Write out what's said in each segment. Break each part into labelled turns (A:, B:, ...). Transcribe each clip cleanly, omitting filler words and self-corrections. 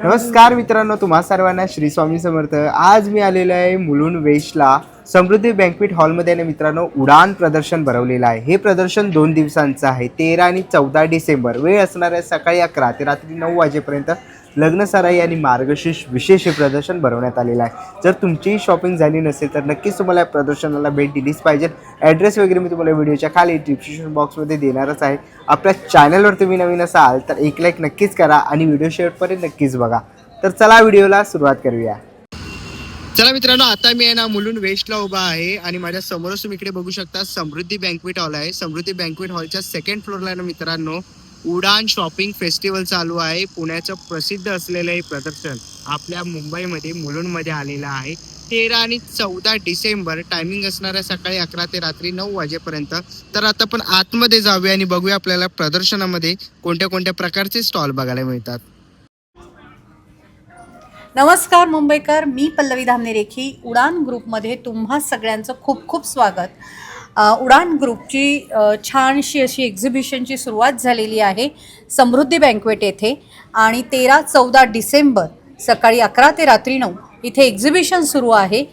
A: नमस्कार मित्रांनो, तुम्हा सर्वांना श्री स्वामी समर्थ। आज मी आलेलो आहे मुलुंड वेस्टला समृद्धी बँक्वेट हॉलमध्ये आणि मित्रांनो उडान प्रदर्शन भरवलेलं आहे। हे प्रदर्शन 2 दिवसांचं आहे, 13 आणि 14 डिसेंबर। वेळ असणार आहे सकाळी 11 ते रात्री 9 वाजेपर्यंत। लग्न सराई आणि मार्गशीर्ष विशेष हे प्रदर्शन भरवण्यात आलेलं आहे। जर तुमची शॉपिंग झाली नसेल तर नक्कीच तुम्हाला या प्रदर्शनाला भेट दिलीच पाहिजे। ॲड्रेस वगैरे मी तुम्हाला व्हिडिओच्या खाली डिस्क्रिप्शन बॉक्समध्ये देणारच आहे। आपल्या चॅनलवर तुम्ही नवीन असाल तर एक लाईक नक्कीच करा आणि व्हिडिओ शेवटपर्यंत नक्कीच बघा। तर चला व्हिडिओला सुरुवात करूया। चला मित्रांनो, आता मी आहे ना मुलुंड वेस्टला उभा आहे आणि माझ्या समोरच तुम्ही इकडे बघू शकता समृद्धी बँक्वेट हॉल आहे। समृद्धी बँक्वेट हॉलच्या सेकंड फ्लोअरला ना मित्रांनो उडान शॉपिंग फेस्टिवल चालू आहे। पुण्याचं प्रसिद्ध असलेलं हे प्रदर्शन आपल्या मुंबईमध्ये मुलुंडमध्ये आलेलं आहे। 13 आणि 14 डिसेंबर टायमिंग असणार आहे सकाळी 11 ते रात्री 9 वाजेपर्यंत। तर आता आपण आतमध्ये जाऊया आणि बघूया आपल्याला प्रदर्शनामध्ये कोणत्या कोणत्या प्रकारचे स्टॉल बघायला मिळतात।
B: नमस्कार मुंबईकर, मी पल्लवी धामनेरेखी। उडान ग्रुपमध्ये तुम्हा सगळ्यांचं खूप खूप स्वागत। उडान ग्रुपची छानशी अशी एक्झिबिशनची सुरुवात झालेली आहे समृद्धी बँक्वेट येथे आणि 13-14 डिसेंबर सकाळी 11 ते रात्री 9 इथे एक्झिबिशन सुरू आहे।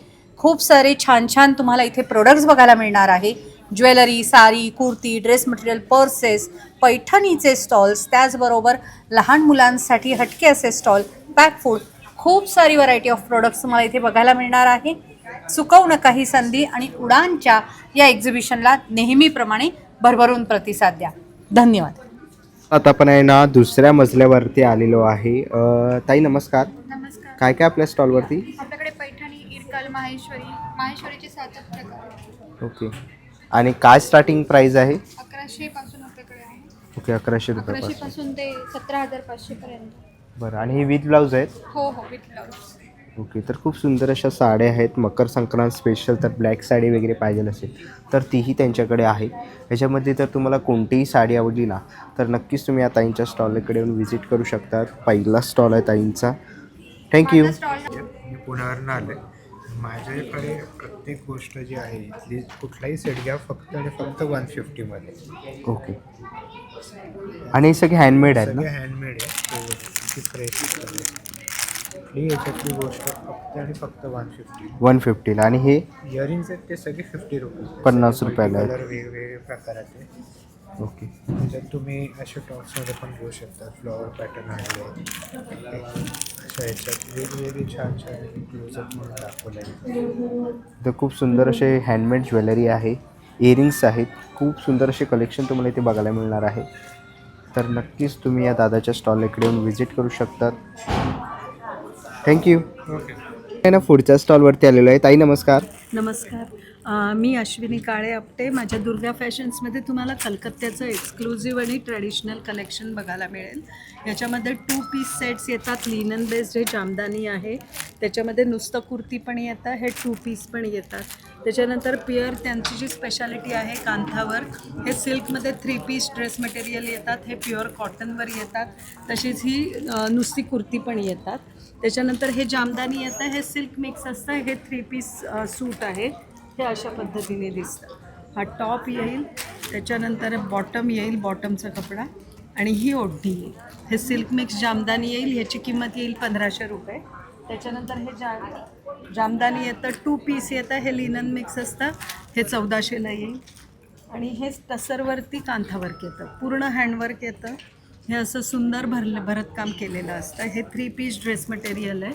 B: खूप सारे छान छान तुम्हाला इथे प्रोडक्ट्स बघायला मिळणार आहे। Jewellery, sari, kurti, dress material, purses, पैठणीचे स्टॉल्स, त्याचबरोबर लहान मुलांसाठी हटके असे स्टॉल, पॅक फूड, खूप सारी व्हरायटी ऑफ प्रोडक्ट्स तुम्हाला इथे बघायला मिळणार आहे। चुकवू नका ही संधी आणि उडानच्या या एक्झिबिशनला नेहमीप्रमाणे भरभरून प्रतिसाद द्या। धन्यवाद।
A: आता आपण आहे ना दुसऱ्या मजल्यावरती आलेलो आहे। ताई नमस्कार।
C: नमस्कार।
A: काय काय आपल्या स्टॉलवरती?
C: आपल्याकडे पैठणी, इरकल, माहेश्वरीचे 7 प्रकार।
A: ओके, आणि काय स्टार्टिंग प्राइस आहे?
C: 1100 पासून आपल्याकडे आहे।
A: ओके, 1100 रुपये
C: 1100 पासून ते 17,500 पर्यंत।
A: बरं, आणि हे विथ ब्लाऊज आहेत?
C: हो हो, विथ ब्लाऊज।
A: ओके, तर खूप सुंदर अशा साड्या आहेत। मकर संक्रांत स्पेशल तर ब्लॅक साडी वगैरे पाहिजे असेल तर तीही त्यांच्याकडे आहे। याच्यामध्ये जर तुम्हाला कोणतीही साडी आवडली ना तर नक्कीच तुम्ही या ताईंच्या स्टॉलकडे येऊन व्हिजिट करू शकता। पहिला स्टॉल आहे ताईंचा। थँक्यू।
D: मी पुण्यावरून आलो आहे। माझ्याकडे प्रत्येक गोष्ट जी आहे इथली कुठलाही सेट घ्या फक्त आणि फक्त 150मध्ये।
A: ओके, आणि हे सगळे हँडमेड आहेत ना?
D: सगळे हँडमेड आहे, तो फ्रेश कुठलीही याच्यातली गोष्ट फक्त आणि फक्त
A: 150ला। आणि हे
D: इयरिंग्स आहेत ते सगळे 50 रुपीज,
A: 50 रुपयाला आहेत।
D: कलर वेगवेगळे प्रकाराचे।
A: ओके,
D: त्याच्यात तुम्ही अशा टॉप्समध्ये पण घेऊ शकता, फ्लॉवर पॅटर्न आहे अशा ह्याच्यात वेगवेगळे छान छान क्लोजअप म्हणून दाखवलं आहे।
A: तर खूप सुंदर असे हँडमेड ज्वेलरी आहे, इयरिंग्स आहेत। खूप सुंदर असे कलेक्शन तुम्हाला इथे बघायला मिळणार आहे। तर नक्कीच तुम्ही या दादाच्या स्टॉलकडे येऊन व्हिजिट करू शकतात। थँक्यू। ओके ना, पुढच्या स्टॉलवरती आलेलो आहे। ताई नमस्कार।
E: नमस्कार, मी अश्विनी काळे आपटे। माझ्या दुर्गा फॅशन्समध्ये तुम्हाला कलकत्त्याचं एक्सक्लुझिव्ह आणि ट्रेडिशनल कलेक्शन बघायला मिळेल। याच्यामध्ये 2 पीस सेट्स येतात, लिनन बेस्ड हे जामदानी आहे। त्याच्यामध्ये नुसतं कुर्ती पण येतं, हे 2 पीस पण येतात। त्याच्यानंतर प्युअर त्यांची जी स्पेशालिटी आहे कांथावर, हे सिल्कमध्ये 3 पीस ड्रेस मटेरियल येतात, हे प्युअर कॉटनवर येतात। तशीच ही नुसती कुर्ती पण येतात। त्याच्यानंतर हे जामदानी येतं, हे सिल्क मिक्स असतं, हे 3 पीस सूट आहे। हे अशा पद्धतीने दिसतं। हा टॉप येईल, त्याच्यानंतर बॉटम येईल, बॉटमचा कपडा, आणि ही ओढणी येईल। हे सिल्क मिक्स जामदानी येईल, ह्याची किंमत येईल 1500 रुपये। त्याच्यानंतर हे जामदानी येतं, 2 पीस येतं, हे लिनन मिक्स असतं, हे 1400ला येईल। आणि हे टसरवरती कांथावर्क येतं, पूर्ण हँडवर्क येतं। हे असं सुंदर भरतकाम केलेलं असतं। हे 3 पीस ड्रेस मटेरियल आहे,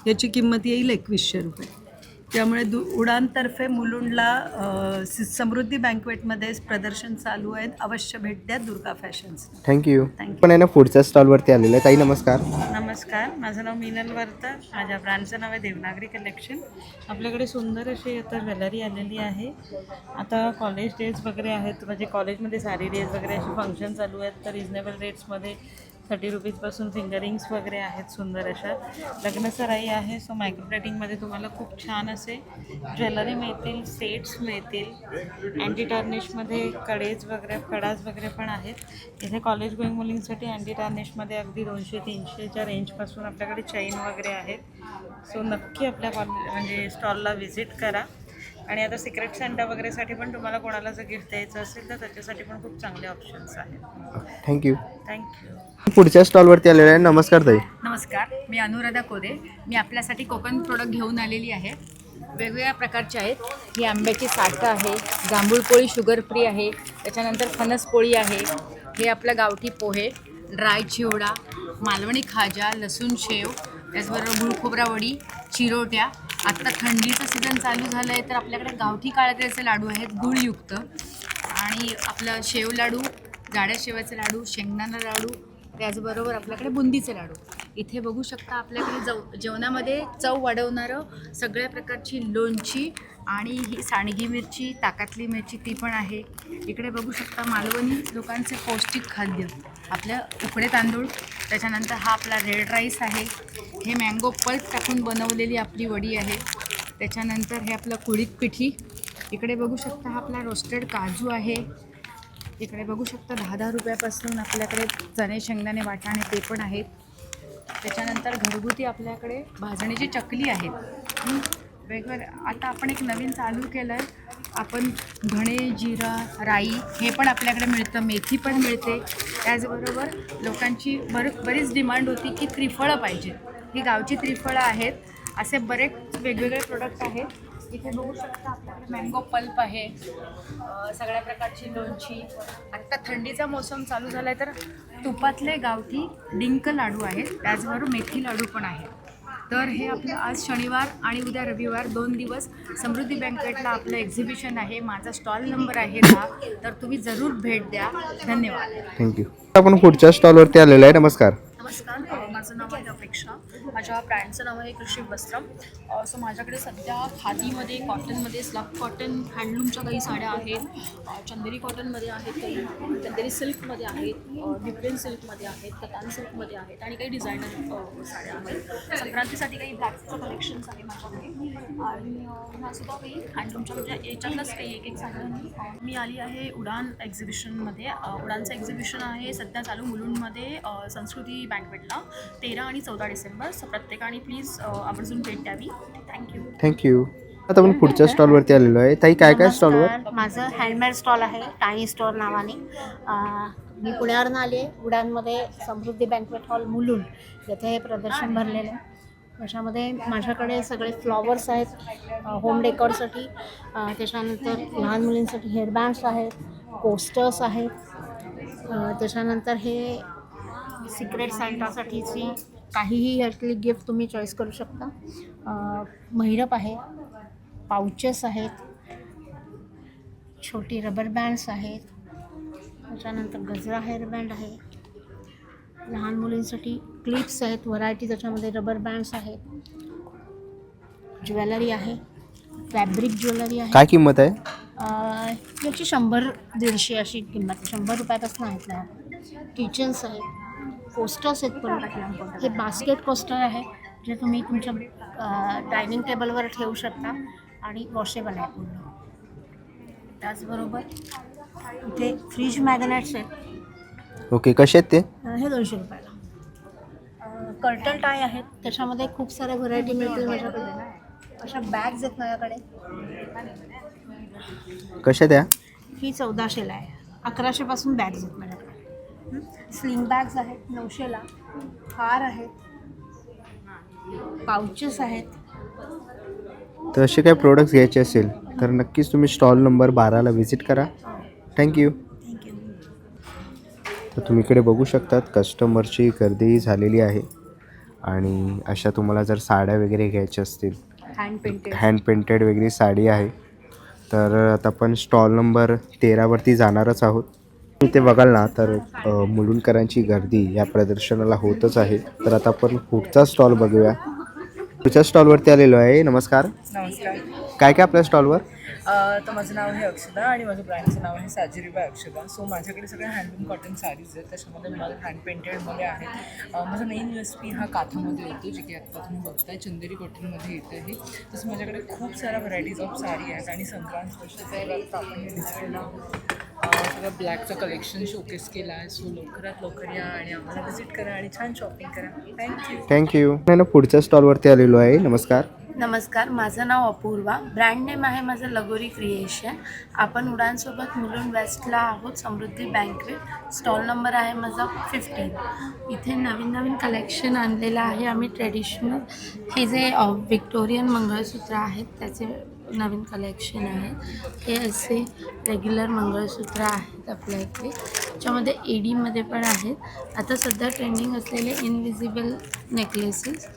E: याची किंमत येईल 2100 रुपये। त्यामुळे उडानतर्फे मुलुंडला समृद्धी बँक्वेटमध्ये प्रदर्शन चालू आहेत, अवश्य भेट द्या दुर्गा फॅशन्स।
A: थँक्यू। पण आहे ना पुढच्या स्टॉलवरती आलेलं आहे। ताई नमस्कार।
F: नमस्कार, माझं नाव मीनल वर्ता, माझ्या ब्रँडचं नाव आहे देवनागरी कलेक्शन। आपल्याकडे सुंदर अशी आता ज्वेलरी आलेली आहे। आता कॉलेज डेज वगैरे आहेत, म्हणजे कॉलेजमध्ये साडी डेज वगैरे असे फंक्शन चालू आहेत, तर रिजनेबल रेट्समध्ये 30 रुपीजपासून फिंगरिंग्स वगैरे आहेत सुंदर अशा। लग्न सराई आहे, सो मायक्रो प्लेटिंगमध्ये तुम्हाला खूप छान असे ज्वेलरी मिळतील, सेट्स मिळतील। अँटी टार्निशमध्ये कडाज वगैरे पण आहेत। इथे कॉलेज गोईंग मुलींसाठी अँटी टार्निशमध्ये अगदी 200-300च्या रेंजपासून आपल्याकडे चैन वगैरे आहेत। सो नक्की आपल्या म्हणजे स्टॉलला व्हिजिट करा। आणि आता सिक्रेट सेंटा वगैरेसाठी पण तुम्हाला कोणाला जर गिफ्ट द्यायचं असेल तर त्याच्यासाठी पण खूप चांगले ऑप्शन्स आहेत।
A: थँक्यू।
F: थँक्यू।
A: पुढच्या स्टॉलवरती आलेलं आहे। नमस्कार ताई।
E: नमस्कार।
B: नमस्कार, मी अनुराधा कोदे. मी आपल्यासाठी कोकण प्रोडक्ट घेऊन आलेली आहे. वेगवेगळ्या प्रकारचे आहेत. ही आंब्याची साठं आहे, जांभूळ पोळी शुगर फ्री आहे, त्याच्यानंतर फणस पोळी आहे, हे आपलं गावठी पोहे, ड्राय चिवडा, मालवणी खाजा, लसूण शेव, त्याचबरोबर गुळ खोबरा वडी, चिरोट्या. आत्ता थंडीचं सीझन चालू झालं आहे तर आपल्याकडे गावठी काळ्या तिळाचे लाडू आहेत गुळयुक्त, आणि आपलं शेव लाडू, जाड्या शेवाचे लाडू, शेंगदाणा लाडू, त्याचबरोबर आपल्याकडे बुंदीचे लाडू. इथे बघू शकता आपल्याकडे जेवणामध्ये चव वाढवणारं सगळ्या प्रकारची लोणची आणि ही सांडगी मिरची, ताकातली मिरची ती पण आहे. इकडे बघू शकता मालवणी लोकांचे पौष्टिक खाद्य, आपल्या उकडे तांदूळ, त्याच्यानंतर हा आपला रेड राईस आहे, हे मँगो पल्प टाकून बनवलेली आपली वडी आहे, त्याच्यानंतर हे आपलं कुळीत पिठी. इकडे बघू शकता हा आपला रोस्टेड काजू आहे. इकडे बघू शकता 10-10 रुपयापासून आपल्याकडे चणे, शेंगदाणे, वाटाणे ते पण आहेत. त्याच्यानंतर घरगुती आपल्याकडे भाजणीची चकली आहेत. वेगवेगळं आता आपण एक नवीन चालू केलं आहे, आपण धणे, जिरा, राई हे पण आपल्याकडे मिळतं, मेथी पण मिळते. त्याचबरोबर लोकांची बरीच डिमांड होती की त्रिफळं पाहिजे. ही गावची त्रिफळं आहेत. असे बरेच वेगवेगळे प्रोडक्ट आहेत. इथे बघू शकता आपल्याकडे मँगो पल्प आहे, सगळ्या प्रकारची लोणची. आत्ता थंडीचा मोसम चालू झाला आहे तर तुपातले गावठी डिंक लाडू आहेत, त्याचबरोबर मेथी लाडू पण आहेत. तर हे आपलं आज शनिवार आणि उद्या रविवार 2 दिवस समृद्धी बँकवेटला आपलं एक्झिबिशन आहे. माझा स्टॉल नंबर आहे 10, तर तुम्ही जरूर भेट द्या. धन्यवाद.
A: थँक्यू. आपण पुढच्या स्टॉलवरती आलेलो आहे. नमस्कार.
G: नमस्कार, माझं नाव आहे अपेक्षा. माझ्या ब्रँडचं नाव आहे कृषी वस्त्रम. सो माझ्याकडे सध्या खादीमध्ये, कॉटनमध्ये, स्लग कॉटन, हँडलूमच्या काही साड्या आहेत, चंदेरी कॉटनमध्ये आहेत, काही चंदेरी सिल्कमध्ये आहेत, डिफरंट सिल्कमध्ये आहेत, कतान सिल्कमध्ये आहेत, आणि काही डिझायनर साड्या आहेत. संक्रांतीसाठी काही ब्लॅकचं कलेक्शन्स आहे माझ्याकडे, आणि ह्यासुद्धा काही हँडलूमच्या, म्हणजे याच्यातलंच काही एक साड्या. मी आली आहे उडान एक्झिबिशनमध्ये. उडानचं एक्झिबिशन आहे सध्या चालू मुलुंडमध्ये संस्कृती बँकवेटला 13 आणि 14 डिसेंबर. सो प्रत्येकाने प्लीज आवर्जून भेट द्यावी.
A: थँक्यू. आता आपण पुढच्या स्टॉलवरती आलेलो आहे. ताई, काय काय स्टॉलवर?
H: नमस्कार, माझं हँडमेड स्टॉल आहे टायनी स्टोअर नावाने. मी पुण्यावरून आली आहे. उडानमध्ये समृद्धी बँकवेट हॉल मुलुंड येथे हे प्रदर्शन भरलेलं आहे. त्याच्यामध्ये माझ्याकडे सगळे फ्लॉवर्स आहेत होम डेकॉरसाठी, त्याच्यानंतर लहान मुलींसाठी हेअरबँड्स आहेत, कोस्टर्स आहेत, त्याच्यानंतर हे सिक्रेट सॅन्टासाठीची काहीही यातली गिफ्ट तुम्ही चॉईस करू शकता. महिरप आहे, पाउचेस आहेत, छोटी रबर बँड्स आहेत, त्याच्यानंतर गजरा हेअरबँड आहे, लहान मुलींसाठी क्लिप्स आहेत, व्हरायटी त्याच्यामध्ये रबर बँड्स आहेत, ज्वेलरी आहे, फॅब्रिक ज्वेलरी आहे.
A: काय किंमत आहे?
H: याची 100-150 अशी किंमत आहे. 100 रुपयापासून आहेत ना. किचन्स आहेत, कोस्टर्स आहेत, पण हे बास्केट कोस्टर आहे जे तुम्ही तुमच्या डायनिंग टेबलवर ठेवू शकता आणि वॉशेबल आहे पूर्ण. त्याचबरोबर इथे फ्रीज मॅग्नेट्स आहेत.
A: ओके, कसे आहेत ते?
H: हे 200 रुपयाला. कर्टल टाय आहेत, त्याच्यामध्ये खूप साऱ्या व्हरायटी मिळतील माझ्याकडे. अशा बॅग्स आहेत माझ्याकडे.
A: कशा द्या?
H: ही 1400ला आहे. 1100पासून बॅग्स आहेत माझ्याकडे. स्लिंग बॅग्स आहेत 900ला. हार आहेत, पाउचेस आहेत.
A: तर असे काही प्रोडक्ट्स घ्यायचे असेल तर नक्कीच तुम्ही स्टॉल नंबर 12ला व्हिजिट करा. थँक्यू.
H: थँक्यू.
A: तर तुम्ही इकडे बघू शकतात कस्टमरची गर्दी झालेली आहे. आणि अशा तुम्हाला जर साड्या वगैरे घ्यायच्या असतील, हँड पेंटेड वगैरे साडी आहे, तर आता आपण स्टॉल नंबर 13वरती जाणारच आहोत. ते बघाल ना तर मुलुंडकरांची गर्दी या प्रदर्शनाला होतच आहे. तर आता आपण पुढचा स्टॉल बघूया. पुढच्या स्टॉलवरती आलेलो आहे. नमस्कार.
F: नमस्कार.
A: काय काय आपल्या स्टॉलवर?
F: तर माझं नाव आहे अक्षदा आणि माझं ब्रँडचं नाव आहे साजिरी बाय अक्षदा. सो माझ्याकडे सगळे हँडलूम कॉटन साडीज आहेत, त्याच्यामध्ये मला हँड पेंटेडमध्ये आहेत. माझा मेन USP हा काथामध्ये येतो, जे की आत्ता तुम्ही बघताय चंदेरी कॉटनमध्ये येतं आहे. तसं माझ्याकडे खूप साऱ्या व्हरायटीज ऑफ साडी आहेत आणि संक्रांत स्पेशल आत्ता आपण हे डिस्प्लेला सगळं ब्लॅकचं कलेक्शन शोकेस केलं आहे. सो लवकरात लवकर या आणि आम्हाला व्हिजिट करा आणि छान शॉपिंग करा. थँक्यू.
A: थँक्यू. पुढच्या स्टॉलवरती आलेलो आहे. नमस्कार.
I: नमस्कार, माझं नाव अपूर्वा. ब्रँड नेम आहे माझं लगोरी क्रिएशन. आपण उडानसोबत मुलुंड वेस्टला आहोत, समृद्धी बँकवेट. स्टॉल नंबर आहे माझा 15. इथे नवीन नवीन कलेक्शन आणलेलं आहे आम्ही ट्रेडिशनल. हे जे व्हिक्टोरियन मंगळसूत्र आहेत त्याचे नवीन कलेक्शन आहे. हे असे रेग्युलर मंगळसूत्र आहेत आपल्या इथे, त्याच्यामध्ये एडीमध्ये पण आहेत. आता सध्या ट्रेंडिंग असलेले इनविजिबल नेकलेसेस,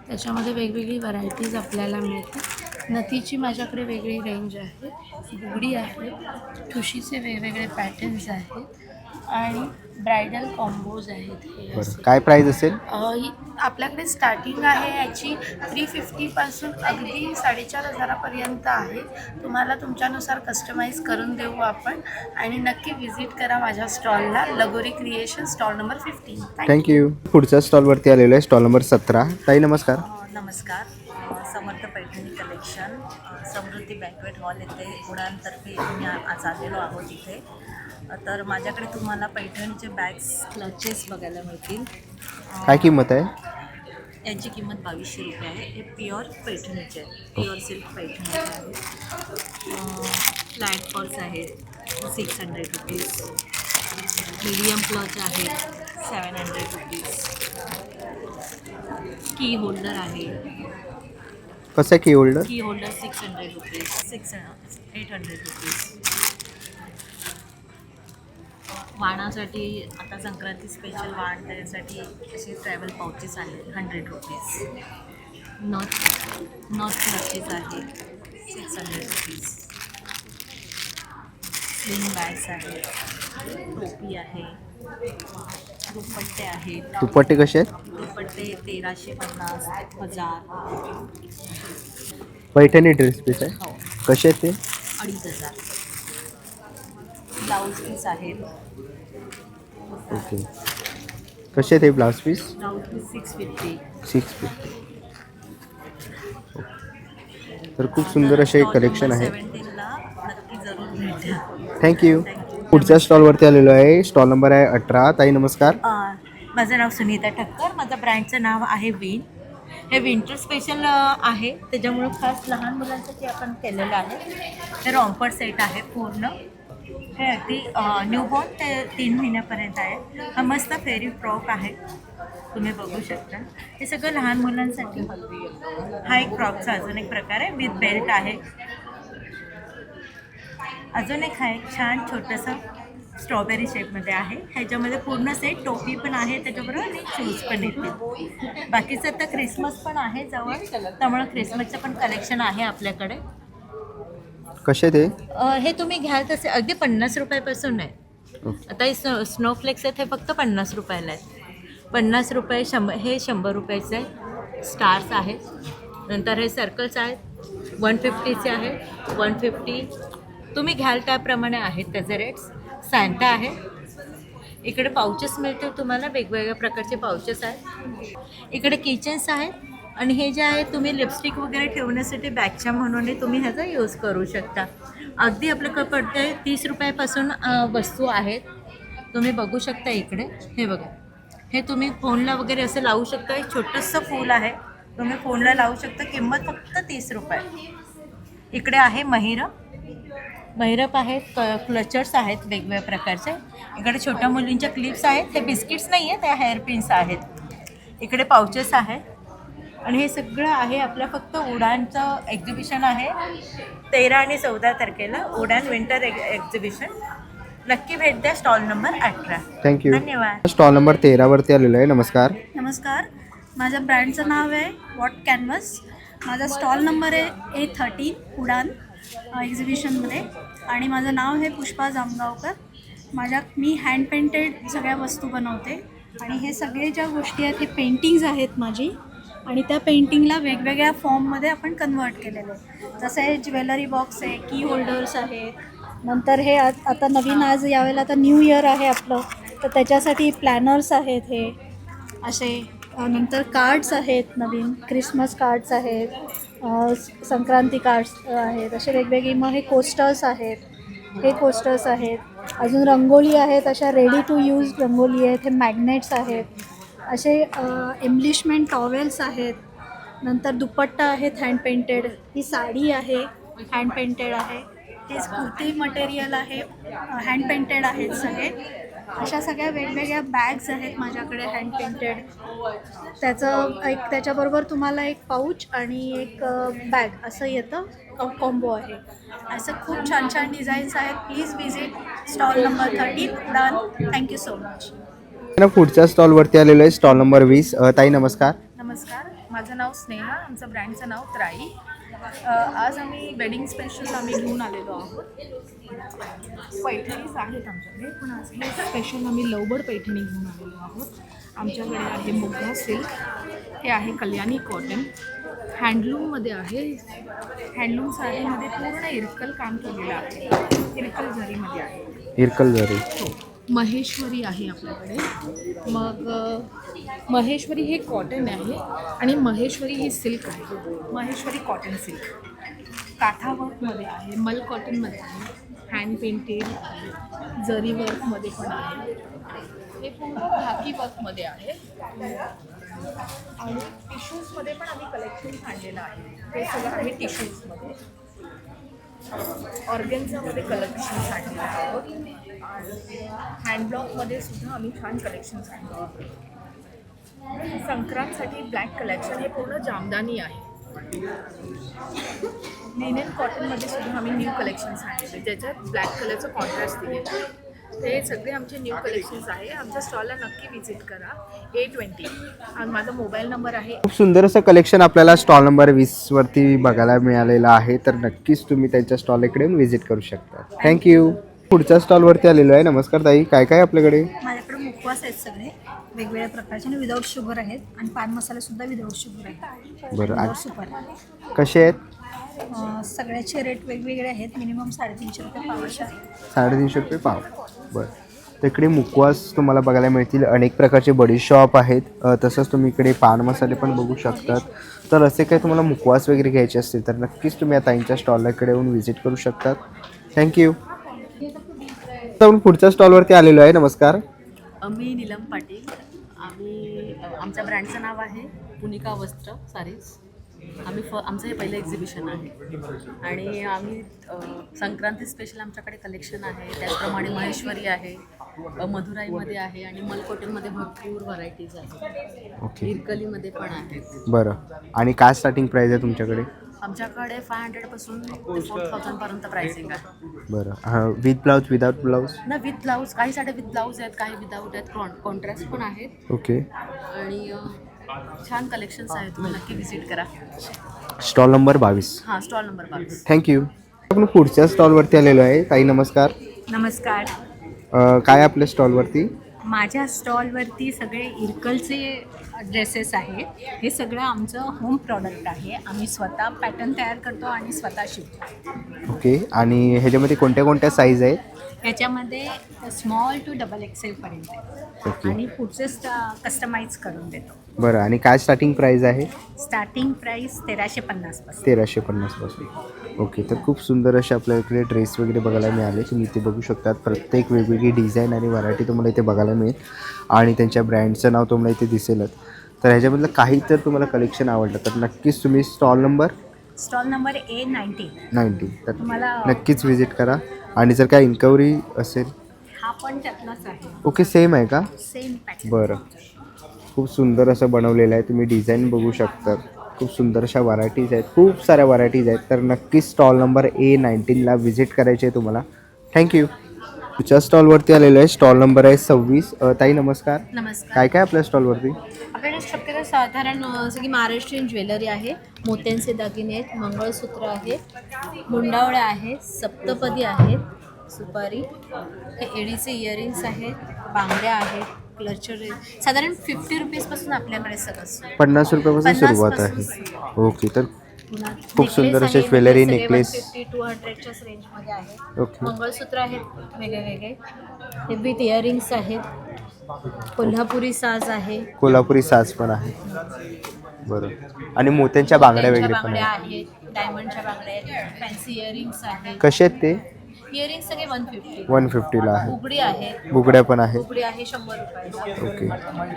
I: त्याच्यामध्ये वेगवेगळी व्हरायटीज आपल्याला मिळतात. नथीची माझ्याकडे वेगळी रेंज आहे, बुगडी आहे, ठुशीचे वेगवेगळे पॅटर्न्स आहेत आणि ब्रायडल कॉम्बोज आहेत. हे
A: बरं,
I: असे
A: काय प्राईज असेल?
I: आपल्याकडे स्टार्टिंग आहे याची 350पासून अगदी 4,500पर्यंत आहे. तुम्हाला तुमच्यानुसार कस्टमाइज करून देऊ आपण. आणि नक्की व्हिजिट करा माझ्या स्टॉलला, लगोरी क्रिएशन, स्टॉल नंबर 15.
A: थँक्यू. पुढच्या स्टॉलवरती आलेलो आहे, स्टॉल नंबर 17. ताई नमस्कार.
J: नमस्कार. समर्थ पैठणी कलेक्शन, समृद्धी बँकवेट हॉल येथे उडानतर्फे आम्ही आज आलेलो आहोत इथे. तर माझ्याकडे तुम्हाला पैठणीचे बॅग्स, क्लचेस बघायला मिळतील.
A: काय किंमत आहे?
J: यांची किंमत 2200 रुपये आहे. हे प्युअर पैठणीचे आहे, प्युअर सिल्क पैठणीचे आहे. फ्लॅट पर्स आहेत 600 रुपीज. मीडियम क्लच आहे 700 रुपीज. की होल्डर आहे.
A: कसं आहे की होल्डर?
J: की होल्डर 600 रुपीज, 800 रुपीज. वाणासाठी आता संक्रांती स्पेशल वाण, त्यासाठी असे ट्रॅव्हल पाउचेस आहेत 100 रुपीज. नथ क्लचेस आहे 600 रुपीज. स्लिंग बॅग्स आहेत, टोपी आहे, दुपट्टे आहेत.
A: दुपट्टे कसे आहेत?
J: दुपट्टे 1350, 1000.
A: पैठणी ड्रेस पीस आहे.
J: हो,
A: कसे आहेत ते?
J: 2500. ब्लाऊज पीस आहेत.
A: ओके. कसे आहेत हे ब्लाउज पीस?
J: Blouse piece 650.
A: 650. तर खूप सुंदर असे कलेक्शन आहे.
J: 17ला नक्की जरूर भेट द्या.
A: थँक्यू. पुढच्या स्टॉलवरती आलेलो आहे, स्टॉल नंबर आहे 18. ताई नमस्कार.
J: माझं नाव सुनीता ठक्कर. माझं ब्रँडचं नाव आहे विन. हे विंटर स्पेशल आहे, त्याच्यामुळं खास लहान मुलांसाठी आपण केलेलं आहे. हे रॉम्पर सेट आहे पूर्ण. हे अगदी न्यूबॉर्न ते 3 महिन्यापर्यंत आहे. हा मस्त फेरी फ्रॉक आहे, तुम्ही बघू शकता. हे सगळं लहान मुलांसाठी. हा एक फ्रॉकचा अजून एक प्रकार आहे, विथ बेल्ट आहे. अजून एक हा एक छान छोटंसं स्ट्रॉबेरी शेपमध्ये आहे. ह्याच्यामध्ये पूर्ण सेट, टोपी पण आहे त्याच्याबरोबर आणि शूज पण येते. बाकीचं आता क्रिसमस पण आहे जवळ, त्यामुळे क्रिसमसचं पण कलेक्शन आहे आपल्याकडे.
A: कसे ते?
J: हे तुम्ही घ्याल तसे अगदी 50 रुपयापासून आहे. आता हे स्नोफ्लेक्स आहेत, हे फक्त 50 रुपयाला आहेत. 50 रुपये, 100, हे 100 रुपयाचे आहे. स्टार्स आहेत. नंतर हे सर्कल्स आहेत 150चे आहेत. 150 तुम्ही घ्याल त्याप्रमाणे आहेत त्याचे रेट्स. सॅन्टा आहे. इकडे पाउचेस मिळतील तुम्हाला, वेगवेगळ्या प्रकारचे पाउचेस आहेत. इकडे किचन्स आहेत. आणि हे जे आहे तुम्ही लिपस्टिक वगैरे ठेवण्यासाठी बॅगच्या म्हणून तुम्ही ह्याचा यूज करू शकता. अगदी आपल्याकडे पडते 30 रुपयापासून वस्तू आहेत, तुम्ही बघू शकता. इकडे हे बघा, हे तुम्ही फोनला वगैरे असं लावू शकता. एक छोटंसं फूल आहे, तुम्ही फोनला लावू शकता. किंमत फक्त 30 रुपये. इकडे आहे महिरप आहेत, क्लचर्स आहेत वेगवेगळ्या प्रकारचे. इकडे छोट्या मुलींच्या क्लिप्स आहेत. हे बिस्किट्स नाही आहेत, त्या हेअरपिन्स आहेत. इकडे पाउचेस आहेत. आणि हे सगळं आहे आपलं फक्त उडानचं एक्झिबिशन आहे 13 आणि 14 तारखेला, उडान विंटर एक्झिबिशन. नक्की भेट द्या. Stall number 18.
A: थँक्यू.
J: धन्यवाद.
A: स्टॉल नंबर 13वरती आलेलो आहे. नमस्कार.
C: नमस्कार. माझ्या ब्रँडचं नाव आहे वॉट कॅनव्हस. माझा स्टॉल नंबर आहे A13 उडान एक्झिबिशनमध्ये. आणि माझं नाव आहे पुष्पा जामगावकर. मी हँड पेंटेड सगळ्या वस्तू बनवते. आणि हे सगळे ज्या गोष्टी आहेत हे पेंटिंग्ज आहेत माझी. आणि त्या पेंटिंगला वेगवेगळ्या फॉर्ममध्ये आपण कन्वर्ट केलेलं आहे. जसं हे ज्वेलरी बॉक्स आहे, की होल्डर्स आहेत. नंतर हे आता नवीन आज यावेळेला आता न्यू इयर आहे आपलं, तर त्याच्यासाठी प्लॅनर्स आहेत हे असे. नंतर कार्ड्स आहेत, नवीन क्रिसमस कार्ड्स आहेत, संक्रांती कार्ड्स आहेत, असे वेगवेगळे. मग हे कोस्टर्स आहेत, हे कोस्टर्स आहेत. अजून रंगोली आहेत, अशा रेडी टू यूज रंगोली आहेत. हे मॅग्नेट्स आहेत. असे एम्ब्लिशमेंट टॉवेल्स आहेत. नंतर दुपट्टा आहेत हँड पेंटेड, ही साडी आहे हँड पेंटेड आहे, हे कुर्ती मटेरियल आहे हँड पेंटेड आहेत सगळे. अशा सगळ्या वेगवेगळ्या बॅग्स आहेत माझ्याकडे हँड पेंटेड. त्याच्याबरोबर तुम्हाला एक पाऊच आणि एक बॅग असं येतं, कॉम्बो आहे. असं खूप छान छान डिझाईन्स आहेत. Please visit stall number 13 Udaan. Thank you so much.
A: पुढच्या स्टॉलवरती आलेलो आहे, स्टॉल नंबर 20. ताई नमस्कार.
K: नमस्कार, माझं नाव स्नेहा, आमचं ब्रँडचं नाव त्राई. आज आम्ही वेडिंग स्पेशल आम्ही घेऊन आलेलो आहोत. पैठणीज आहेत आमच्याकडे, पण आज हे स्पेशल आम्ही लवबर्ड पैठणी घेऊन आलेलो आहोत. आमच्याकडे आहे मोगरा सिल्क, हे आहे कल्याणी कॉटन, हँडलूममध्ये आहे. हँडलूम साडीमध्ये पूर्ण इरकल काम केलेलं आहे, इरकल जरीमध्ये आहे.
A: इरकल जरी.
K: हो, महेश्वरी आहे आपल्याकडे. मग महेश्वरी हे कॉटन आहे आणि महेश्वरी ही सिल्क आहे. महेश्वरी कॉटन सिल्क काथा वर्कमध्ये आहे, मल कॉटनमध्ये आहे, हँड पेंटेड आहे, जरी वर्कमध्ये पण आहे. हे पूर्ण धाकी वर्कमध्ये आहे आणि टिश्यूजमध्ये पण आम्ही कलेक्शन आणलेलं आहे. हे सगळं आहे टिश्यूजमध्ये. ऑर्गेन्झामध्ये कलेक्शन्स आणलेलं आहोत. हँडब्लॉकमध्ये सुद्धा आम्ही छान कलेक्शन्स आणले आहोत. संक्रांतसाठी ब्लॅक कलेक्शन हे पूर्ण जामदानी आहे. लिनेन कॉटनमध्ये सुद्धा आम्ही न्यू कलेक्शन्स आणलेले, ज्याच्यात ब्लॅक कलरचं कॉन्ट्रास्ट दिलेलं आहे. हे सगळे आमचे न्यू कलेक्शन्स आहे. आमच्या स्टॉलला नक्की व्हिजिट करा. A20 आणि माझा मोबाईल नंबर आहे.
A: खूप सुंदर असं कलेक्शन आपल्याला स्टॉल नंबर 20 वरती बघायला मिळालेलं आहे, तर नक्कीच तुम्ही त्यांच्या स्टॉल इकडे व्हिजिट करू शकता. थँक्यू. पुढच्या स्टॉलवरती आलेलो आहे. नमस्कार ताई, काय काय आपल्याकडे?
C: माझ्याकडे मुखवास आहेत सगळे वेगवेगळ्या प्रकारचे आणि विदाऊट शुगर आहेत आणि पान मसाले सुद्धा विदाऊट शुगर आहेत.
A: बरं,
C: सुपर.
A: कसे आहेत?
C: सगळ्याचे रेट वेगवेगळे आहेत. मिनिमम 350 रुपये पावाचे आहेत.
A: 350 रुपये पाव. बरं, तिकडे मुखवास तुम्हाला बघायला मिळतील. अनेक प्रकारचे बडीशॉप आहेत, तसंच तुम्ही इकडे पान मसाले पण बघू शकतात. तर असे काही तुम्हाला मुखवास वगैरे घ्यायचे असतील तर नक्कीच तुम्ही आता ताईंच्या स्टॉलला इकडे येऊन व्हिजिट करू शकतात. थँक्यू. आपण पुढच्या स्टॉलवरती आलेलो आहे. नमस्कार.
F: मी नीलम पाटील. आमच्या ब्रँडचं नाव आहे पुनिका वस्त्र सारीज. आमचं हे पहिलं एक्झिबिशन आहे आणि आम्ही संक्रांती स्पेशल आमच्याकडे कलेक्शन आहे. त्याचप्रमाणे महेश्वरी आहे, मधुराईमध्ये आहे आणि मलकोटनमध्ये भरपूर व्हरायटीज आहेत.
A: ओके.
F: इरकलीमध्ये पण आहेत.
A: बरं, आणि काय स्टार्टिंग प्राईस आहे तुमच्याकडे?
F: आमच्याकडे 500 पासून 4000 पर्यंत प्राइसिंग आहे.
A: बरं, विथ ब्लाऊज विदाउट ब्लाऊज?
F: ना विथ ब्लाऊज, काही साड्या विथ ब्लाऊज आहेत, काही विदाऊट आहेत, कॉन्ट्रास्ट पण आहेत.
A: ओके.
F: आणि छान कलेक्शन्स आहेत, तुम्ही नक्की व्हिजिट करा.
A: Stall number 22.
F: हां, स्टॉल नंबर 22.
A: थँक्यू. आपण पुढच्या स्टॉलवरती आलेलो आहे. ताई नमस्कार.
B: नमस्कार.
A: काय आपल्या स्टॉलवरती?
B: माझ्या स्टॉलवरती सगळे इरकलचे ड्रेसेस आहेत. हे सगळं आमचं होम प्रॉडक्ट आहे. आम्ही स्वतः पॅटर्न तयार करतो आणि स्वतः शिवतो.
A: ओके. आणि ह्याच्यामध्ये कोणत्या कोणत्या साईज आहेत?
B: ह्याच्यामध्ये स्मॉल टू XXL पर्यंत
A: ओके.
B: आणि पुढचे कस्टमाइज करून देतो.
A: बरं, आणि काय स्टार्टिंग प्राईज आहे?
B: स्टार्टिंग प्राईस 1350 पासून.
A: 1350 पासून. ओके. तर खूप सुंदर असे आपल्याकडे ड्रेस वगैरे बघायला मिळाले. तुम्ही इथे बघू शकतात. प्रत्येक वेगवेगळी डिझाईन आणि व्हरायटी तुम्हाला इथे बघायला मिळेल आणि त्यांच्या ब्रँडचं नाव तुम्हाला इथे दिसेलच. तर ह्याच्यामधलं काही तर तुम्हाला कलेक्शन आवडलं तर नक्कीच तुम्ही स्टॉल नंबर A19 तर
B: तुम्हाला
A: नक्कीच व्हिजिट करा. आणि जर काय इन्क्वायरी असेल?
B: हा पण त्यातलाच आहे.
A: ओके, सेम आहे का?
B: Same pattern.
A: बरं, खूप सुंदर असं बनवलेलं आहे. तुम्ही डिझाईन बघू शकता. खूप सुंदर अशा व्हरायटीज आहेत, खूप साऱ्या व्हरायटीज आहेत. तर नक्कीच स्टॉल नंबर A19ला व्हिजिट करायचे आहे तुम्हाला. थँक्यू. तुमच्या स्टॉलवरती आलेलो आहे. स्टॉल नंबर आहे 26. ताई नमस्कार.
G: नमस्कार.
A: काय काय आपल्या स्टॉलवरती?
G: आपल्याकडे शक्यतो साधारण सगळी महाराष्ट्रीयन ज्वेलरी आहे. मोत्यांचे दागिने आहेत, मंगळसूत्र आहे, मुंडावळ्या आहेत, सप्तपदी आहेत, सुपारी, हे एडीचे इयरिंग्स आहेत, बांगड्या आहेत, क्लचर आहेत. साधारण 50 रुपीजपासून आपल्याकडे सगळं
A: 50 रुपयापासून सुरुवात आहे. ओके. तर खूप सुंदर असे ज्वेलरी, नेकलेस
G: 150-200च्याच रेंजमध्ये आहे.
A: ओके.
G: मंगळसूत्र आहेत वेगळे वेगळे, हे विथ इयरिंग्स आहेत, कोल्हापुरी साज आहे,
A: कोल्हापुरी साज पण आहे. बरं, आणि मोत्यांच्या बांगड्या वगैरे पण
G: बांगड्या
A: आहेत.
G: आहेत, डायमंडच्या बांगड्या आहेत, फॅन्सी इयरिंग्स आहेत.
A: कसे आहेत ते?
G: इयरिंग्स सगळे 150.
A: 150ला आहे.
G: उघडी आहे,
A: बुगड्या पण आहेत.
G: उघडी आहे 100 रुपयाला.
A: ओके.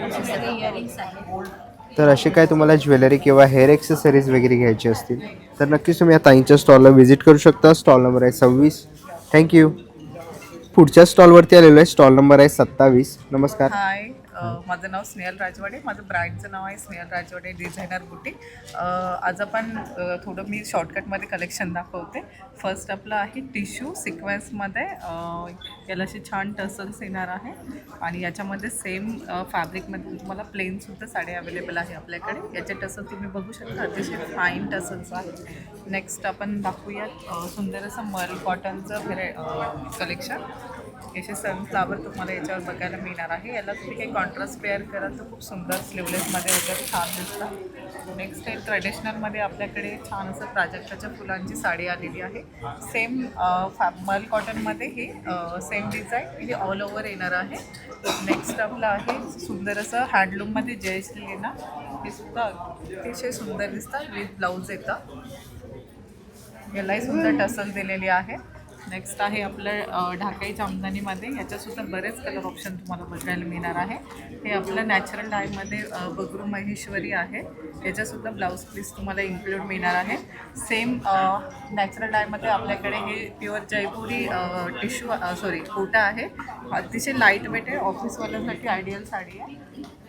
G: असे सगळे इयरिंग्स आहेत.
A: तर असे काय तुम्हाला ज्वेलरी किंवा हेअर एक्सेसरीज वगैरे घ्यायचे असतील तर नक्कीच तुम्ही या ताईंच्या स्टॉलला व्हिजिट करू शकता. स्टॉल नंबर आहे 26. थँक्यू. पुढच्या स्टॉलवरती आलेलो आहे. स्टॉल नंबर आहे 27. नमस्कार.
L: हाय, माझं नाव स्नेहल राजवाडे. माझं ब्रँडचं नाव आहे स्नेहल राजवाडे डिझायनर बुटीक. आज आपण थोडं मी शॉर्टकटमध्ये कलेक्शन दाखवते. फर्स्ट आपलं आहे टिश्यू सिक्वेन्समध्ये. याला असे छान टसल्स येणार आहे आणि याच्यामध्ये सेम फॅब्रिकमध्ये तुम्हाला प्लेनसुद्धा साडी अवेलेबल आहे आपल्याकडे. याचे टसल तुम्ही बघू शकता, अतिशय फाईन टसल्स आहेत. नेक्स्ट आपण दाखवूयात सुंदर असं मल कॉटनचं कलेक्शन. याचे सनफ्लावर तुम्हाला याच्यावर बघायला मिळणार आहे. याला तुम्ही काही कॉन्ट्रास्ट पेअर कराल तर खूप सुंदर स्लीवलेसमध्ये वगैरे छान दिसतं. नेक्स्ट आहे ट्रेडिशनलमध्ये आपल्याकडे छान असं प्राजक्ताच्या फुलांची साडी आलेली आहे. सेम मल कॉटनमध्ये हे सेम डिझाईन हे ऑल ओव्हर येणार आहे. नेक्स्ट आपलं आहे सुंदर असं हँडलूममध्ये जयश्री येणार. हे सुद्धा अतिशय सुंदर दिसतात विथ ब्लाऊज येतं. यालाही सुंदर टसल दिलेली आहे. नेक्स्ट आहे आपलं ढाकाई जामदानीमध्ये. याच्यासुद्धा बरेच कलर ऑप्शन तुम्हाला बघायला मिळणार आहे. हे आपलं नॅचरल डायमध्ये बगरू महेश्वरी आहे. याच्यासुद्धा ब्लाऊज पीस तुम्हाला इन्क्लूड मिळणार आहे. सेम नॅचरल डायमध्ये आपल्याकडे हे प्युअर जयपुरी टिश्यू कोटा आहे. अतिशय लाईट वेट आहे. ऑफिसवाल्यांसाठी आयडियल साडी आहे.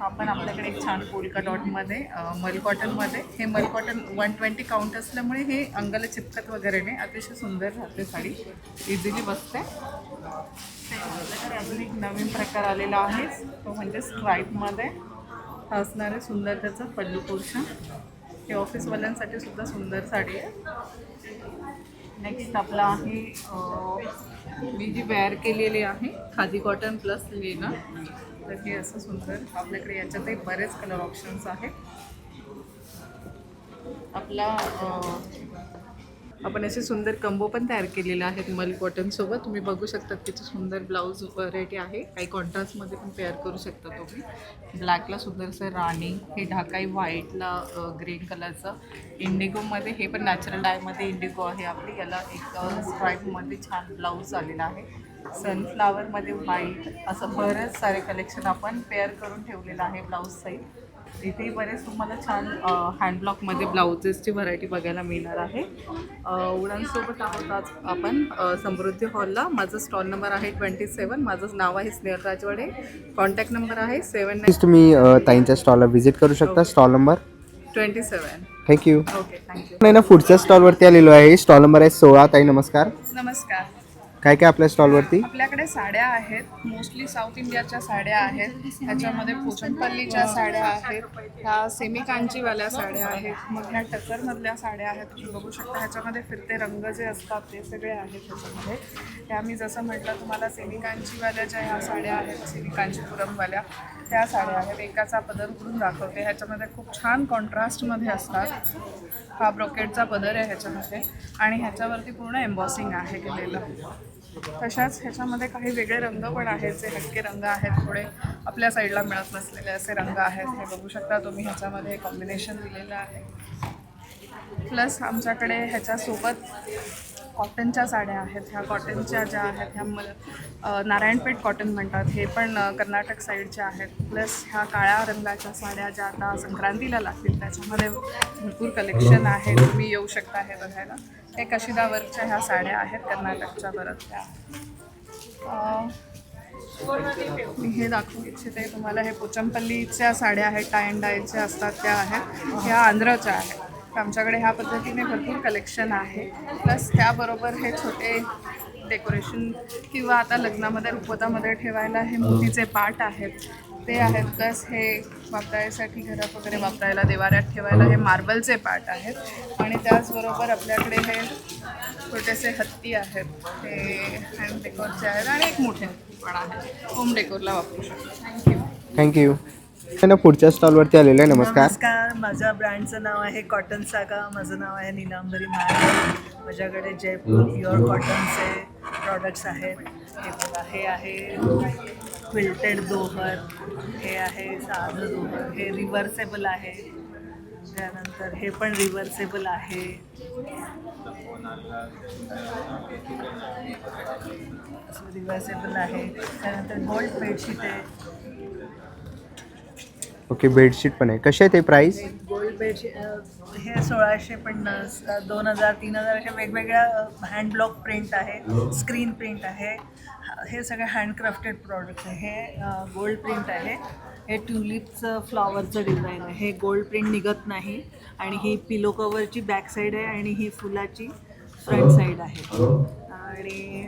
L: आपण आपल्याकडे एक छान पोलका डॉटमध्ये मल कॉटनमध्ये. हे मल कॉटन 120 काउंट असल्यामुळे हे अंगाला चिपकत वगैरे नाही. अतिशय सुंदर राहते साडी, इझिली बसते. आपल्याकडे अजून एक नवीन प्रकार आलेला आहे, तो म्हणजे स्ट्राईपमध्ये असणारे सुंदर त्याचं पल्लू पोर्शन. हे ऑफिसवाल्यांसाठी सुद्धा सुंदर साडी आहे. नेक्स्ट आपला आहे मी जी वेअर केलेली आहे खादी कॉटन प्लस लेना. तर हे असं सुंदर आपल्याकडे याच्यातही बरेच कलर ऑप्शन्स आहेत. आपला आपण असे सुंदर कंबो पण तयार केलेले आहेत मल कॉटनसोबत. तुम्ही बघू शकता किती सुंदर ब्लाऊज व्हरायटी आहे. काही कॉन्ट्रास्टमध्ये पण पेअर करू शकता तुम्ही. ब्लॅकला सुंदर असं राणी, हे ढाकाई व्हाईटला ग्रीन कलरचं, इंडिगोमध्ये हे पण नॅचरल डायमध्ये इंडिगो आहे आपली. याला एक स्ट्राईपमध्ये छान ब्लाऊज आलेला आहे. सनफ्लावरमध्ये व्हाईट, असं बरेच सारे कलेक्शन आपण पेअर करून ठेवलेलं आहे ब्लाऊज सहित. इथेही बरेच तुम्हाला छान हँडब्लॉकमध्ये ब्लाउजेसची व्हरायटी बघायला मिळणार आहे. उडानसोबत आहोत आज आपण समृद्धी हॉलला. माझं स्टॉल नंबर आहे 27. माझं नाव आहे स्नेहल राजवाडे. कॉन्टॅक्ट नंबर आहे 79.
A: तुम्ही ताईंच्या स्टॉलला व्हिजिट करू शकता. Stall number
L: 27.
A: Thank you.
L: Okay, thank you.
A: नाही ना, पुढच्या स्टॉलवरती आलेलो आहे. स्टॉल नंबर आहे 16. ताई नमस्कार.
L: नमस्कार.
A: काय काय आपल्या स्टॉलवरती?
L: आपल्याकडे साड्या आहेत. मोस्टली साऊथ इंडियाच्या साड्या आहेत. ह्याच्यामध्ये पोचमपल्लीच्या साड्या आहेत. ह्या सेमी कांचीवाल्या साड्या आहेत. मग ह्या टसरमधल्या साड्या आहेत. तुम्ही बघू शकता ह्याच्यामध्ये फिरते रंग जे असतात ते सगळे आहेत ह्याच्यामध्ये. त्या मी जसं म्हटलं तुम्हाला सेमी कांचीवाल्या ज्या ह्या साड्या आहेत, सेमी कांचीपुरमवाल्या त्या साड्या आहेत. एकाचा पदर उघडून दाखवते. ह्याच्यामध्ये खूप छान कॉन्ट्रास्टमध्ये असतात. हा ब्रोकेटचा पदर आहे ह्याच्यामध्ये आणि ह्याच्यावरती पूर्ण एम्बॉसिंग आहे केलेलं. तशाच ह्याच्यामध्ये काही वेगळे रंग पण आहेत, जे हटके रंग आहेत. थोडे आपल्या साईडला मिळत नसलेले असे रंग आहेत. हे बघू शकता तुम्ही. ह्याच्यामध्ये कॉम्बिनेशन दिलेलं आहे. प्लस आमच्याकडे ह्याच्यासोबत कॉटनच्या साड्या आहेत. ह्या कॉटनच्या ज्या आहेत ह्या नारायणपेठ कॉटन म्हणतात. हे पण कर्नाटक साईडच्या आहेत. प्लस ह्या काळ्या रंगाच्या साड्या ज्या आता संक्रांतीला लागतील त्याच्यामध्ये भरपूर कलेक्शन आहे. तुम्ही येऊ शकता हे बघायला. हे कशिदावरच्या ह्या साड्या आहेत कर्नाटकच्या बरंचशा. मी हे दाखवू इच्छिते तुम्हाला. हे पोचमपल्लीच्या साड्या आहेत, टाय अँड डायच्या असतात त्या आहेत. ह्या आंध्रच्या आहेत. आमच्याकडे ह्या पद्धतीने भरपूर कलेक्शन आहे. प्लस त्याबरोबर हे छोटे डेकोरेशन किंवा आता लग्नामध्ये रुखवतामध्ये ठेवायला हे मोतीचे पाट आहेत ते आहेत. प्लस हे वापरायसाठी घरात वगैरे वापरायला देवाऱ्यात ठेवायला हे मार्बलचे पाट आहेत. आणि त्याचबरोबर आपल्याकडे हे छोटेसे हत्ती आहेत. हे हँड डेकोरचे आहेत आणि एक मोठे पण आहेत. होम डेकोरला वापरू शकतो. थँक्यू.
A: ना, पुढच्या स्टॉलवरती आलेलो आहे. नमस्कार.
M: नमस्कार. माझ्या ब्रँडचं नाव आहे कॉटन सागा. माझं नाव आहे नीलांबरी माळ. माझ्याकडे जयपूर प्युअर कॉटनचे प्रॉडक्ट्स आहेत. हे बघा, हे आहे क्विल्टेड दोहर, हे आहे साधं दोहर, हे रिव्हर्सेबल आहे. त्यानंतर हे पण रिव्हर्सेबल आहे. रिव्हर्सेबल आहे. त्यानंतर गोल्ड बेडशीट आहे.
A: ओके, बेडशीट पण आहे. कसे आहे ते प्राईस?
M: गोल्ड बेडशीट हे 1650, 2000, 3000 अशा वेगवेगळ्या हँड ब्लॉक प्रिंट आहे, स्क्रीन प्रिंट आहे. हे सगळे हँडक्राफ्टेड प्रॉडक्ट आहे. हे गोल्ड प्रिंट आहे. हे ट्युलिपचं फ्लॉवरचं डिझाईन आहे. हे गोल्ड प्रिंट निघत नाही. आणि ही पिलो कवरची बॅक साईड आहे आणि ही फुलाची फ्रंट साईड आहे. आणि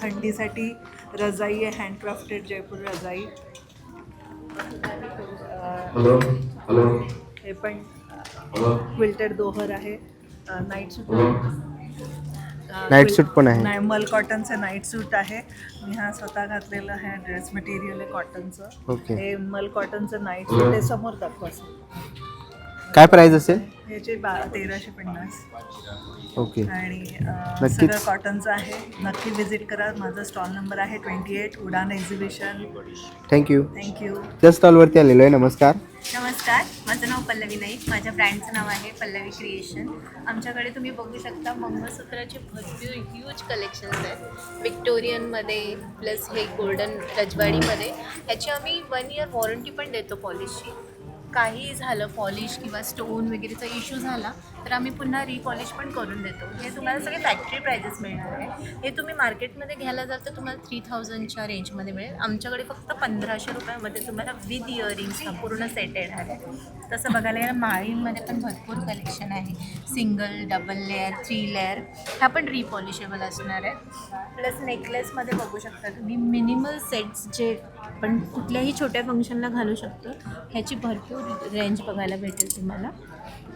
M: थंडीसाठी रजाई आहे, हँडक्राफ्टेड जयपूर रजाई. हे पण क्विल्टेड दोहर आहे. नाईट सूट
A: पण आहे.
M: नाही, मल कॉटनचं नाईट सूट आहे. मी हा स्वतः घातलेला आहे. ड्रेस मटेरियल आहे कॉटनचं.
A: ओके.
M: हे मल कॉटनचं नाईट सूट आहे. समोर दाखवा.
A: काय प्राईस असेल?
M: ह्याचे 1350.
A: ओके.
M: आणि
A: नक्कीच.
M: सगळं कॉटनचं आहे. नक्की व्हिजिट करा. माझा स्टॉल नंबर आहे 28 उडान एक्झिबिशन.
A: थँक्यू.
M: थँक्यू.
A: त्या स्टॉलवरती आलेलो आहे. नमस्कार.
N: नमस्कार, माझं नाव पल्लवी नाईक. माझ्या ब्रँडचं नाव आहे पल्लवी क्रिएशन. आमच्याकडे तुम्ही बघू शकता मंगळसूत्राचे भरपूर ह्यूज कलेक्शन्स आहेत. विक्टोरियनमध्ये प्लस हे गोल्डन रजवाडीमध्ये. ह्याची आम्ही 1 इयर वॉरंटी पण देतो पॉलिशची. काही झालं पॉलिश किंवा स्टोन वगैरेचा इश्यू झाला तर आम्ही पुन्हा रिपॉलिश पण करून देतो. हे तुम्हाला सगळे फॅक्टरी प्राइजेस मिळणार आहे. हे तुम्ही मार्केटमध्ये घ्यायला जाल तर तुम्हाला 3000च्या रेंजमध्ये मिळेल. आमच्याकडे फक्त 1500 रुपयामध्ये तुम्हाला विथ इयरिंग्स पूर्ण सेट येणार आहे. तसं बघायला गेलं माळींमध्ये पण भरपूर कलेक्शन आहे. सिंगल, डबल लेअर, 3 लेअर ह्या पण रिपॉलिशेबल असणार आहे. प्लस नेकलेसमध्ये बघू शकता तुम्ही मिनिमल सेट्स जे आपण कुठल्याही छोट्या फंक्शनला घालू शकतो. ह्याची भरपूर रेंज बघायला भेटेल तुम्हाला.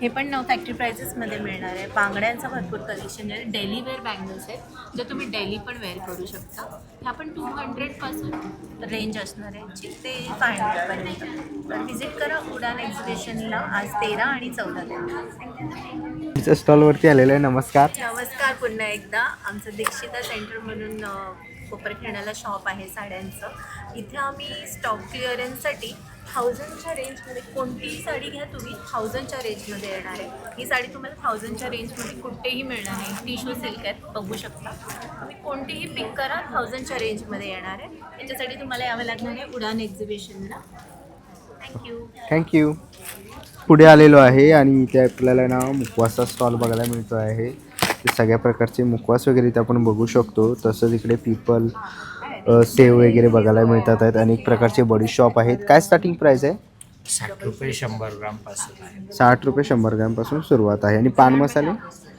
N: हे पण फॅक्टरी प्राइजेसमध्ये मिळणार आहे. बांगड्यांचं भरपूर कलेक्शन आहे. डेली वेअर बँगल्स आहेत जे तुम्ही डेली पण वेअर करू शकता. ह्या पण 200पासून रेंज असणार आहे ते 500पर्यंत. तर व्हिजिट करा उडान एक्झिबिशनला आज 13 आणि 14 तारखेला.
A: स्टॉलवरती आलेलो आहे. नमस्कार.
N: नमस्कार पुन्हा एकदा. आमचं दीक्षिता सेंटर म्हणून कोपरखेड्याला शॉप आहे साड्यांचं. इथे आम्ही स्टॉक क्लिअरन्ससाठी 1000च्या रेंजमध्ये कोणतीही साडी घ्या तुम्ही 1000च्या रेंजमध्ये येणार आहे. ही साडी तुम्हाला 1000च्या रेंजमध्ये कुठेही मिळणार नाही. टिश्यू सिल्क आहेत बघू शकता. तुम्ही कोणतीही पिक करा 1000च्या रेंजमध्ये येणार आहे. याच्यासाठी तुम्हाला यावं लागणार आहे उडान एक्झिबिशनला.
A: थँक्यू. पुढे आलेलो आहे आणि इथे आपल्याला ना मुखवासचा स्टॉल बघायला मिळतो आहे. सगळ्या प्रकारचे मुखवास वगैरे इथे आपण बघू शकतो. तसंच इकडे पीपल सेव वगैरे बघायला मिळतात आहेत. अनेक प्रकारचे बडीशॉप आहेत. काय स्टार्टिंग प्राईस आहे?
O: 60 रुपये 100 ग्रामपासून आहे.
A: 60 रुपये 100 ग्रामपासून सुरुवात आहे. आणि पान मसाले?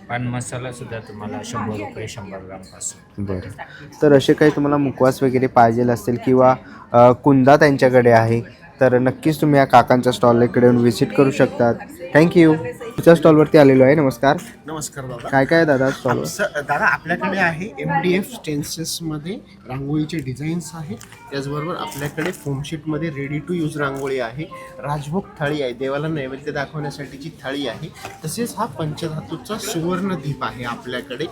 O: पान मसाला सुद्धा तुम्हाला 100 रुपये 100 ग्रामपासून.
A: बरं. तर असे काही तुम्हाला मुखवास वगैरे पाहिजे असतील किंवा कुंदा त्यांच्याकडे आहे तर नक्कीच तुम्ही या काकांच्या स्टॉल इकडे येऊन व्हिजिट करू शकतात. थँक्यू. तुमच्या स्टॉलवरती आलेलो आहे. नमस्कार.
P: नमस्कार दादा.
A: काय काय दादा स्टॉल?
P: दादा आपल्याकडे आहे MDF स्टेन्सेसमध्ये रांगोळीचे डिझाईन्स आहेत. त्याचबरोबर आपल्याकडे फोमशीटमध्ये रेडी टू यूज रांगोळी आहे. राजभोग थाळी आहे, देवाला नैवेद्य दाखवण्यासाठीची थाळी आहे. तसेच हा पंचधातूचा सुवर्ण दीप आहे आपल्याकडे.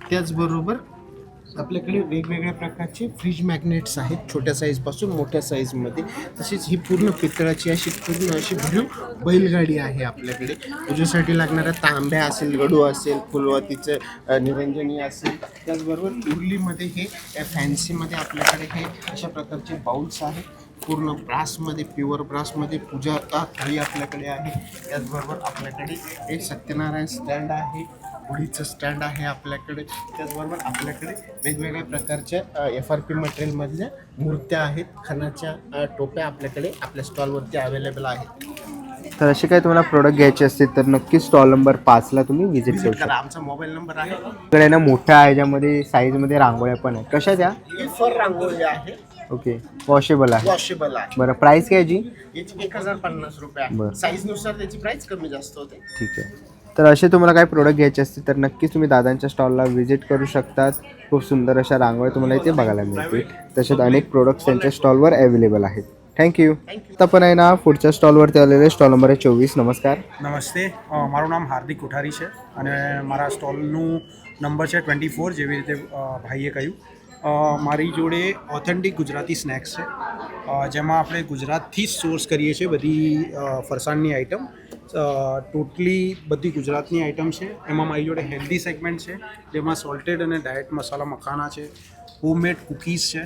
P: त्याचबरोबर आपल्याकडे वेगवेगळ्या प्रकारचे फ्रीज मॅग्नेट्स आहेत, छोट्या साईजपासून मोठ्या साईजमध्ये. तसेच ही पूर्ण पितळाची पूर्ण अशी भरीव बैलगाडी आहे आपल्याकडे. पूजेसाठी लागणाऱ्या तांब्या असेल, गडू असेल, फुलवातीचं निरंजनी असेल. त्याचबरोबर उरलीमध्ये हे फॅन्सीमध्ये आपल्याकडे हे अशा प्रकारचे बाउल्स आहेत. पूर्ण ब्रासमध्ये, प्युअर ब्रासमध्ये पूजा थाळी आपल्याकडे आहे. त्याचबरोबर आपल्याकडे एक सत्यनारायण स्टँड आहे, होळीचं स्टँड आहे आपल्याकडे. त्याचबरोबर आपल्याकडे वेगवेगळ्या प्रकारच्या FRP मटेरियलमधल्या मूर्त्या आहेत. खणाच्या टोप्या आपल्याकडे आपल्या स्टॉलवरती अवेलेबल आहेत.
A: तर असे काही तुम्हाला प्रोडक्ट घ्यायचे असतील तर नक्कीच स्टॉल नंबर 5ला तुम्ही व्हिजिट करू शकता.
P: आमचा मोबाईल नंबर आहे.
A: इकडे ना मोठ्या ह्याच्यामध्ये साईजमध्ये रांगोळ्या पण आहेत. कशा त्या?
P: फर रांगोळी आहे.
A: ओके. वॉशेबल आहे.
P: वॉशेबल आहे.
A: बरं. प्राईस काय याची?
P: याची 1050 रुपये आहे.
A: बरं.
P: साईजनुसार त्याची प्राईस कमी जास्त होते.
A: ठीक आहे. तर असे तुम्हाला काही प्रोडक्ट घ्यायचे असतील तर नक्कीच तुम्ही दादांच्या स्टॉलला व्हिजिट करू शकतात. खूप सुंदर अशा रांगोळ्या तुम्हाला इथे बघायला मिळतील. तसेच अनेक प्रोडक्ट्स त्यांच्या स्टॉलवर अवेलेबल आहेत. Thank you. आता पण है ना पुढच्या स्टॉलवरती आलेले स्टॉल नंबर 24. नमस्कार.
Q: નમસ્તે. મારું નામ હાર્દિક કોઠારી છે અને મારા સ્ટોલનું નંબર છે 24. જેવી રીતે ભાઈએ કહ્યું, મારી જોડે ઓથેન્ટિક ગુજરાતી સ્નેક્સ છે જેમાં આપણે ગુજરાતથી જ સોર્સ કરીએ છીએ બધી ફરસાણની આઈટમ. ટોટલી બધી ગુજરાતની આઈટમ છે. એમાં મારી જોડે હેલ્ધી સેગમેન્ટ છે જેમાં સોલ્ટેડ અને ડાયટ મસાલા મખાના છે, હોમમેડ કૂકીઝ છે,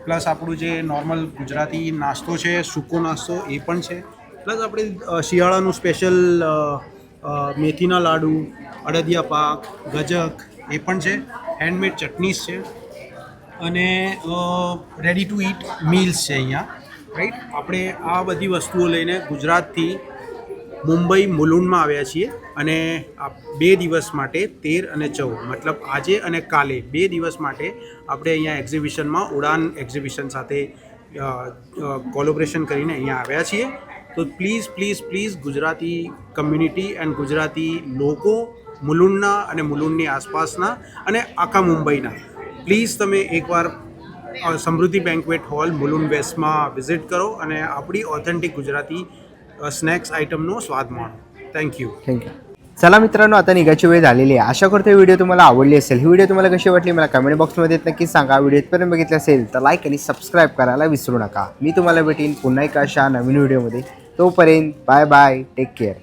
Q: પ્લસ આપણું જે નોર્મલ ગુજરાતી નાસ્તો છે, સૂકો નાસ્તો એ પણ છે. પ્લસ આપણે શિયાળાનું સ્પેશિયલ મેથીના લાડુ, અડદિયા પાક, ગજક એ પણ છે. હેન્ડમેડ ચટનીસ છે અને રેડી ટુ ઇટ મીલ્સ છે અહીંયા, રાઈટ. આપણે આ બધી વસ્તુઓ લઈને ગુજરાતથી મુંબઈ મુલુંડમાં આવ્યા છીએ અને આ 2 દિવસ માટે 13 અને 14 મતલબ આજે અને કાલે 2 દિવસ માટે આપણે અહીંયા એક્ઝિબિશનમાં ઉડાન એક્ઝિબિશન સાથે કોલોબરેશન કરીને અહીંયા આવ્યા છીએ. તો please please please Gujarati community and Gujarati લોકો મુલુંડના અને મુલુંડની આસપાસના અને આખા મુંબઈના પ્લીઝ તમે એકવાર સમૃદ્ધિ બેન્ક્વેટ હોલ મુલુંડ વેસ્ટમાં વિઝિટ કરો અને આપણી ઓથેન્ટિક ગુજરાતી स्नॅक्स आयटमनो स्वाद माणू. थँक्यू.
A: चला मित्रांनो, आता निघायची वेळ झालेली आहे. आशा करतो व्हिडिओ तुम्हाला आवडली असेल. ही व्हिडिओ तुम्हाला कशी वाटली मला कमेंट बॉक्समध्ये नक्की सांगा. व्हिडिओ इथपर्यंत बघितला असेल तर लाईक आणि सबस्क्राईब करायला विसरू नका. मी तुम्हाला भेटेन पुन्हा एका अशा नवीन व्हिडिओमध्ये. तोपर्यंत बाय बाय, टेक केअर.